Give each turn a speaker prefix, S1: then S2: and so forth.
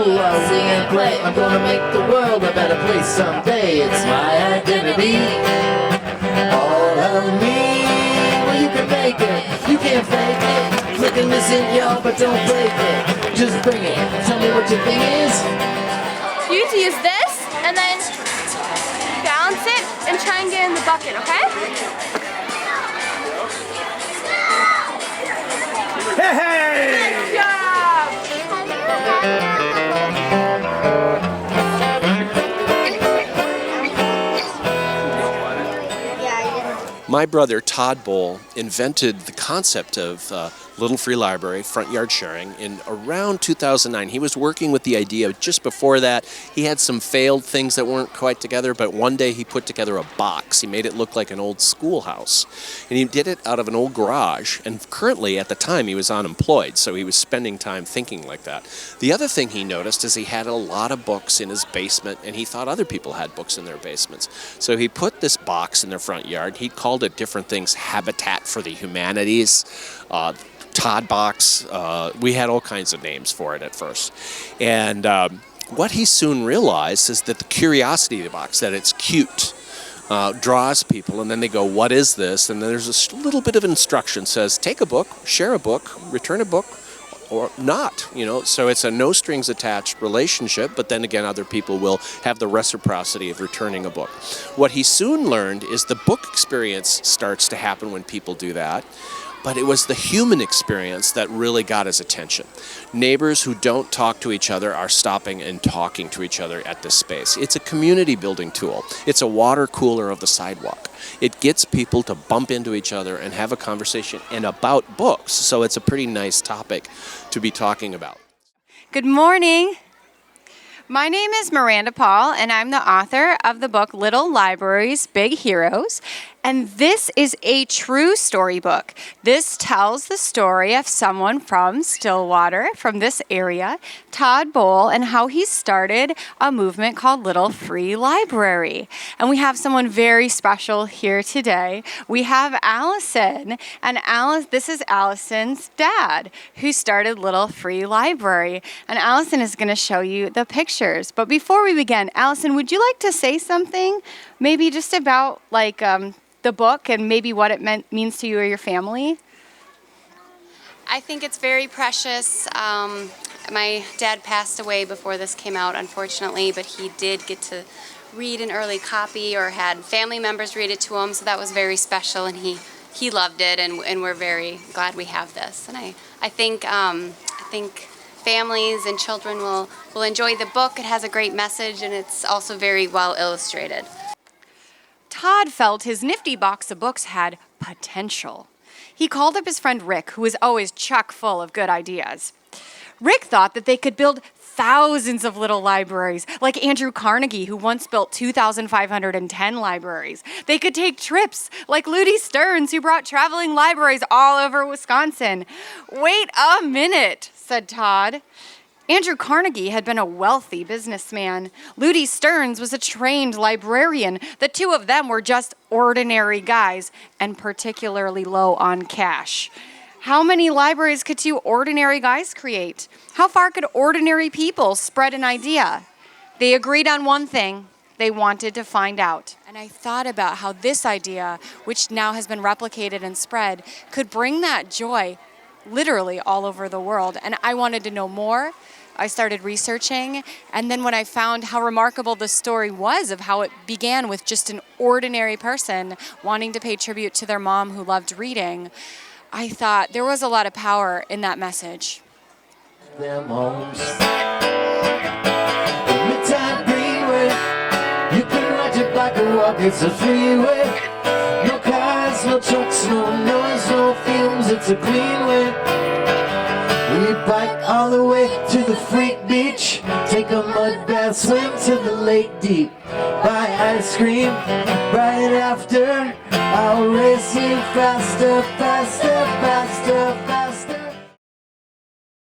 S1: school, I'll sing and play. I'm gonna make the world a better place someday. It's my identity, all of me. Well, you can make it, you can't fake it. Flicking this in, y'all, but don't break it. Just bring it, tell me what your thing is.
S2: You need to use this, and then balance it, and try and get in the bucket, okay?
S3: Hey!
S2: Good job!
S4: My brother, Todd Bol, invented the concept of Little Free Library, front yard sharing, in around 2009. He was working with the idea just before that. He had some failed things that weren't quite together, but one day he put together a box. He made it look like an old schoolhouse. And he did it out of an old garage. And currently, at the time, he was unemployed, so he was spending time thinking like that. The other thing he noticed is he had a lot of books in his basement, and he thought other people had books in their basements. So he put this box in their front yard. He called it different things: Habitat for the Humanities, Todd Box. We had all kinds of names for it at first. And what he soon realized is that the curiosity of the box, that it's cute, draws people, and then they go, what is this? And then there's a little bit of instruction, says take a book, share a book, return a book, or not, so it's a no strings attached relationship, but then again, other people will have the reciprocity of returning a book. What he soon learned is the book experience starts to happen when people do that, but it was the human experience that really got his attention. Neighbors who don't talk to each other are stopping and talking to each other at this space. It's a community building tool. It's a water cooler of the sidewalk. It gets people to bump into each other and have a conversation and about books, so it's a pretty nice topic to be talking about.
S5: Good morning. My name is Miranda Paul, and I'm the author of the book Little Libraries, Big Heroes. And this is a true storybook. This tells the story of someone from Stillwater, from this area, Todd Bol, and how he started a movement called Little Free Library. And we have someone very special here today. We have Allison, and this is Allison's dad, who started Little Free Library. And Allison is going to show you the pictures. But before we begin, Allison, would you like to say something, maybe just about the book and maybe what it means to you or your family?
S6: I think it's very precious. My dad passed away before this came out, unfortunately, but he did get to read an early copy or had family members read it to him, so that was very special, and he loved it, and we're very glad we have this. And I think families and children will enjoy the book. It has a great message, and it's also very well illustrated.
S5: Todd felt his nifty box of books had potential. He called up his friend Rick, who was always chock full of good ideas. Rick thought that they could build thousands of little libraries, like Andrew Carnegie, who once built 2,510 libraries. They could take trips, like Ludi Stearns, who brought traveling libraries all over Wisconsin. Wait a minute, said Todd. Andrew Carnegie had been a wealthy businessman. Ludi Stearns was a trained librarian. The two of them were just ordinary guys and particularly low on cash. How many libraries could two ordinary guys create? How far could ordinary people spread an idea? They agreed on one thing. They wanted to find out. And I thought about how this idea, which now has been replicated and spread, could bring that joy literally all over the world. And I wanted to know more. I started researching, and then when I found how remarkable the story was of how it began with just an ordinary person wanting to pay tribute to their mom who loved reading, I thought there was a lot of power in that message.
S1: Them homes. The Midtown Greenway. You can ride your bike or walk, it's a freeway. No cars, no trucks, no noise, no fumes, it's a clean way. We bike all the way to the freak beach, take a mud bath, swim to the lake deep, buy ice cream right after. I'll race you faster, faster, faster, faster.